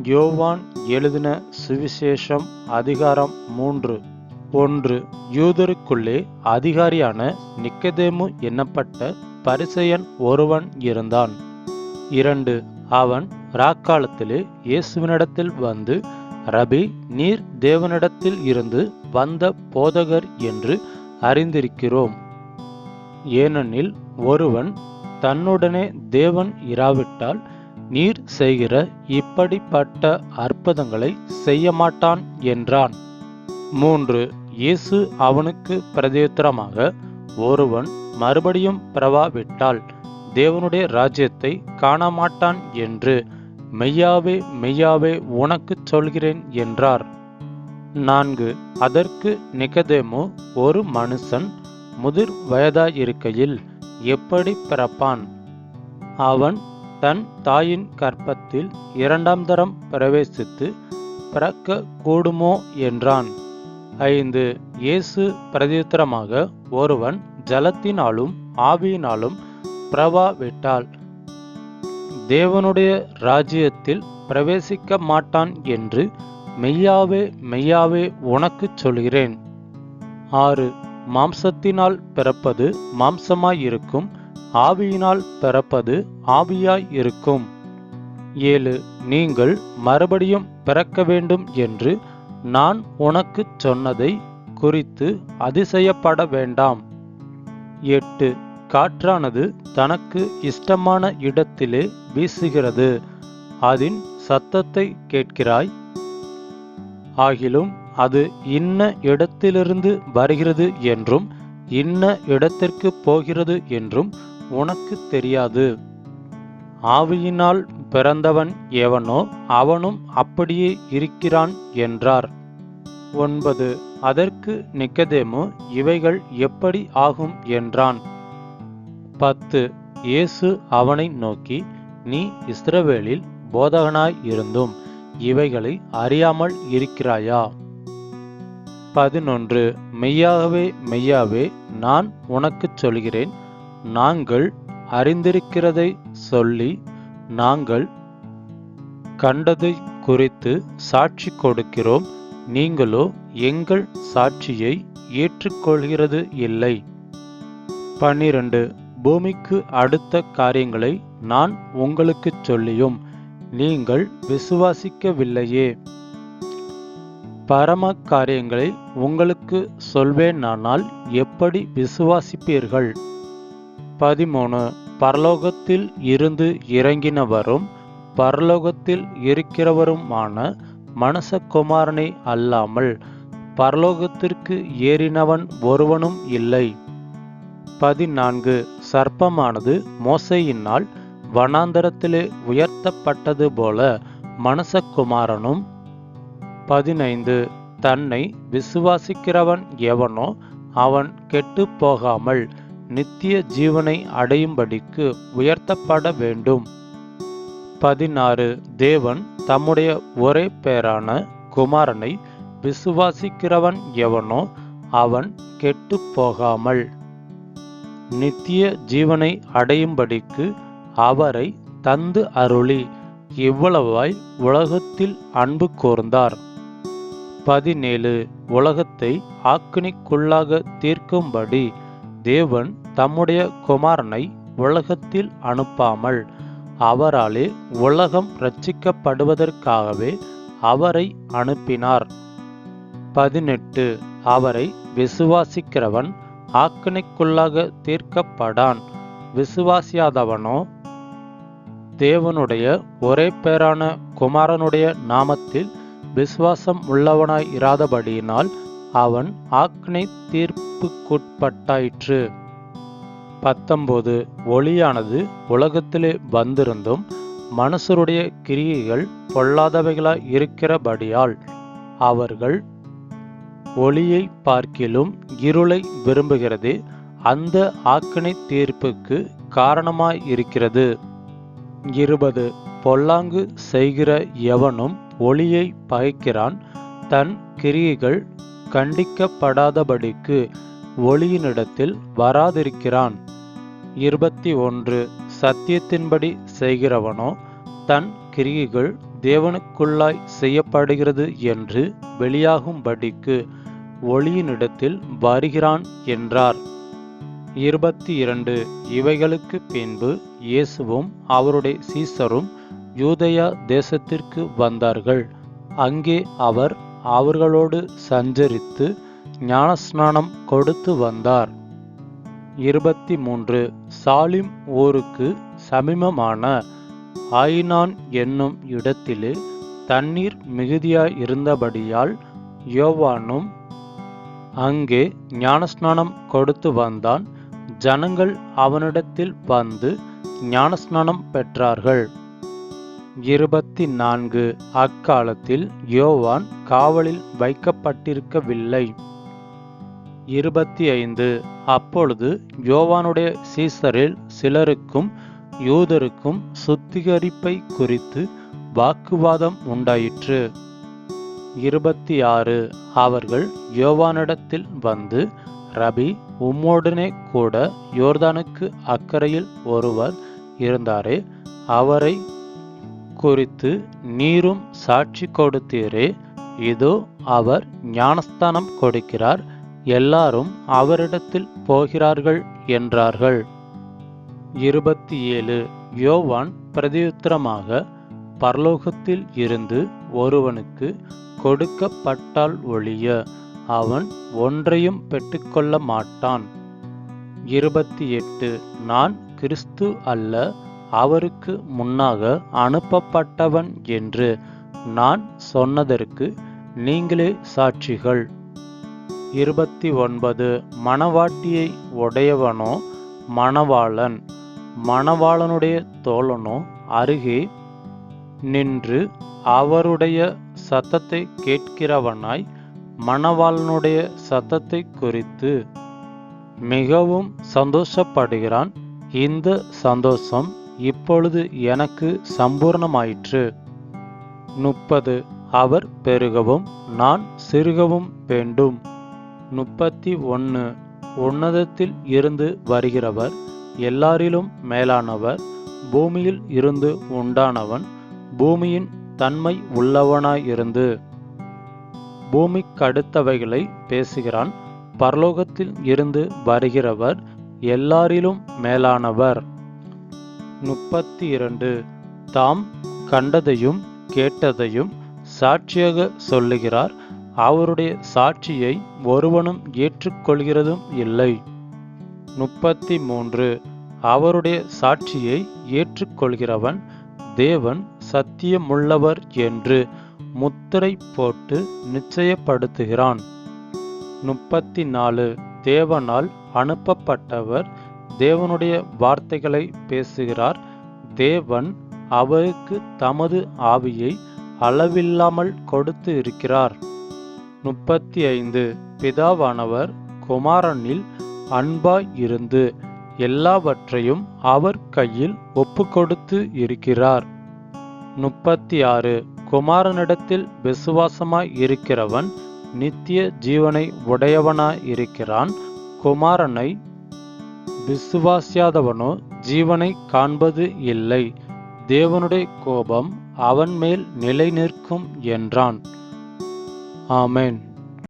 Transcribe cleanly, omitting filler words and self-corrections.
யோவான் எழுதின சுவிசேஷம் அதிகாரம் 3. 1. யூதருக்குள்ளே அதிகாரியான நிக்கதேமு என்னப்பட்ட பரிசேயன் ஒருவன் இருந்தான். 2. அவன் ராக்காலத்திலே இயேசுவினிடத்தில் வந்து, ரபி, நீர் தேவனிடத்தில் இருந்து வந்த போதகர் என்று அறிந்திருக்கிறோம். ஏனெனில் ஒருவன் தன்னுடனே தேவன் இராவிட்டால் நீர் செய்கிற இப்படிப்பட்ட அற்புதங்களை செய்ய மாட்டான் என்றான். 3. இயேசு அவனுக்கு பிரதியுத்தரமாக, ஒருவன் மறுபடியும் பிறவாவிட்டால் தேவனுடைய ராஜ்யத்தை காணமாட்டான் என்று மெய்யாவே மெய்யாவே உனக்குச் சொல்கிறேன் என்றார். 4. அதற்கு நிக்கதேமு, ஒரு மனுஷன் முதிர் வயதாயிருக்கையில் எப்படி பிறப்பான்? அவன் தன் தாயின் கர்ப்பத்தில் 2ஆம் தரம் பிரவேசித்து பிறக்க கூடுமோ என்றான். 5. இயேசு பிரதியுத்தரமாக, ஒருவன் ஜலத்தினாலும் ஆவியினாலும் பிறவாவிட்டால் தேவனுடைய ராஜ்யத்தில் பிரவேசிக்க மாட்டான் என்று மெய்யாவே மெய்யாவே உனக்குச் சொல்கிறேன். 6. மாம்சத்தினால் பிறப்பது மாம்சமாயிருக்கும், ஆவியினால் பிறப்பது ஆவியாய் இருக்கும். 7. நீங்கள் மறுபடியும் பிறக்க வேண்டும் என்று நான் உனக்குச் சொன்னதை குறித்து அதிசயப்பட வேண்டாம். 8. காற்றானது தனக்கு இஷ்டமான இடத்திலே வீசுகிறது, அதின் சத்தத்தை கேட்கிறாய், ஆகிலும் அது இன்ன இடத்திலிருந்து வருகிறது என்றும் இன்ன இடத்திற்கு போகிறது என்றும் உனக்கு தெரியாது. ஆவியினால் பிறந்தவன் எவனோ அவனும் அப்படியே இருக்கிறான் என்றார். 9. அதற்கு நிக்கதேமு, இவைகள் எப்படி ஆகும் என்றான். 10. இயேசு அவனை நோக்கி, நீ இஸ்ரவேலில் போதகனாய் இருந்தும் இவைகளை அறியாமல் இருக்கிறாயா? 11. மெய்யாகவே மெய்யாவே நான் உனக்குச் சொல்கிறேன், நாங்கள் அறிந்திருக்கிறதை சொல்லி நாங்கள் கண்டதை குறித்து சாட்சி கொடுக்கிறோம், நீங்களோ எங்கள் சாட்சியை ஏற்றுக்கொள்கிறது இல்லை. 12. பூமிக்கு அடுத்த காரியங்களை நான் உங்களுக்குச் சொல்லியும் நீங்கள் விசுவாசிக்கவில்லையே. பரம காரியங்களை உங்களுக்கு சொல்வேனானால் எப்படி விசுவாசிப்பீர்கள்? 13. பரலோகத்தில் இருந்து இறங்கினவரும் பரலோகத்தில் இருக்கிறவருமான மனுஷகுமாரனை அல்லாமல் பரலோகத்திற்கு ஏறினவன் ஒருவனும் இல்லை. 14. சர்ப்பமானது மோசேயினால் வனாந்தரத்திலே உயர்த்தப்பட்டது போல மனுஷகுமாரனும். 15. தன்னை விசுவாசிக்கிறவன் எவனோ அவன் கெட்டு போகாமல் நித்திய ஜீவனை அடையும்படிக்கு உயர்த்தப்பட வேண்டும். 16. தேவன் தம்முடைய ஒரே பேரான குமாரனை விசுவாசிக்கிறவன் எவனோ அவன் கெட்டு போகாமல் நித்திய ஜீவனை அடையும்படிக்கு அவரை தந்து அருளி இவ்வளவாய் உலகத்தில் அன்பு கூர்ந்தார். 17. உலகத்தை ஆக்கினைக்குள்ளாக தீர்க்கும்படி தேவன் தம்முடைய குமாரனை உலகத்தில் அனுப்பாமல் அவராலே உலகம் இரட்சிக்கப்படுவதற்காகவே அவரை அனுப்பினார். 18. அவரை விசுவாசிக்கிறவன் ஆக்கினைக்குள்ளாக தீர்க்கப்படான், விசுவாசியாதவனோ தேவனுடைய ஒரே பேரான குமாரனுடைய நாமத்தில் விசுவாசம் உள்ளவனாய் இராதபடியினால் அவன் ஆக்கினை தீர்ப்புக்குட்பட்டாயிற்று. 19. ஒளியானது உலகத்திலே வந்திருந்தும் மனுஷருடைய கிரியைகள் பொல்லாதவைகளாய் இருக்கிறபடியால் அவர்கள் ஒளியை பார்க்கிலும் இருளை விரும்புகிறது, அந்த ஆக்கினை தீர்ப்புக்கு காரணமாய் இருக்கிறது. 20. பொல்லாங்கு செய்கிற எவனும் ஒளியை பகைக்கிறான், தன் கிரியைகள் கண்டிக்கப்படாதபடிக்கு ஒளியினிடத்தில் வராதிருக்கிறான். 21. சத்தியத்தின்படி செய்கிறவனோ தன் கிரியைகள் தேவனுக்குள்ளாய் செய்யப்படுகிறது என்று வெளியாகும்படிக்கு ஒளியினிடத்தில் வருகிறான் என்றார். 22 இவைகளுக்கு பின்பு இயேசுவும் அவருடைய சீசரும் யூதேயா தேசத்திற்கு வந்தார்கள். அங்கே அவர் அவர்களோடு சஞ்சரித்து ஞானஸ்நானம் கொடுத்து வந்தார். 23 சாலிம் ஊருக்கு சமீபமான ஆயினான் என்னும் இடத்திலே தண்ணீர் மிகுதியாயிருந்தபடியால் யோவானும் அங்கே ஞானஸ்நானம் கொடுத்து வந்தான். ஜனங்கள் அவனிடத்தில் வந்து ஞானஸ்நானம் பெற்றார்கள். 24 அக்காலத்தில் யோவான் காவலில் வைக்கப்பட்டிருக்கவில்லை. 25 அப்பொழுது யோவானுடைய சீசரில் சிலருக்கும் யூதருக்கும் சுத்திகரிப்பை குறித்து வாக்குவாதம் உண்டாயிற்று. 26 அவர்கள் யோவானிடத்தில் வந்து, ரபி, உம்மோடனே கூட யோர்தானுக்கு அக்கறையில் ஒருவர் இருந்தாரே, அவரை குறித்து நீரும் சாட்சி கொடுத்தீரே. இதோ அவர் ஞானஸ்தானம் கொடுக்கிறார், எல்லாரும் அவரிடத்தில் போகிறார்கள் என்றார்கள். 27 யோவான் பிரதியுத்தரமாக, பரலோகத்தில் இருந்து ஒருவனுக்கு கொடுக்கப்பட்டால் ஒழிய அவன் ஒன்றையும் பெற்றுக்கொள்ள மாட்டான். 28 நான் கிறிஸ்து அல்ல, அவருக்கு முன்னாக அனுப்பப்பட்டவன் என்று நான் சொன்னதற்கு நீங்களே சாட்சிகள். 29 மணவாட்டியை உடையவனோ மணவாளன், மணவாளனுடைய தோழனோ அருகே நின்று அவருடைய சத்தத்தை கேட்கிறவனாய் மணவாளனுடைய சத்தத்தை குறித்து மிகவும் சந்தோஷப்படுகிறான். இந்த சந்தோஷம் இப்பொழுது எனக்கு சம்பூர்ணமாயிற்று. 30 அவர் பெருகவும் நான் சிறுகவும் வேண்டும். 31 உன்னதத்தில் இருந்து வருகிறவர், எல்லாரிலும் மேலானவர், பூமியில் இருந்து உண்டானவன், பூமியின் தன்மை உள்ளவனாயிருந்து பூமிக்கடுத்தவைகளை பேசுகிறான். பரலோகத்தில் இருந்து வருகிறவர், எல்லாரிலும் மேலானவர். 32 தாம் கண்டதையும் கேட்டதையும் சாட்சியாக சொல்லுகிறார், அவருடைய சாட்சியை ஒருவனும் ஏற்றுக்கொள்கிறதும் இல்லை. 33 அவருடைய சாட்சியை ஏற்றுக்கொள்கிறவன் தேவன் சத்தியமுள்ளவர் என்று முத்திரை போட்டு நிச்சயப்படுத்துகிறான். 34 தேவனால் அனுப்பப்பட்டவர் தேவனுடைய வார்த்தைகளை பேசுகிறார், தேவன் அவருக்கு தமது ஆவியை அளவில்லாமல் கொடுத்து இருக்கிறார். 35 பிதாவானவர் குமாரனில் அன்பாய் இருந்து எல்லாவற்றையும் அவர் கையில் ஒப்புக்கொடுத்து இருக்கிறார். 36 குமாரனிடத்தில் விசுவாசமாய் இருக்கிறவன் நித்திய ஜீவனை உடையவனாய் இருக்கிறான். குமாரனை விசுவாசியாதவனோ ஜீவனை காண்பது இல்லை, தேவனுடைய கோபம் அவன் மேல் நிலை நிற்கும் என்றான். ஆமென்.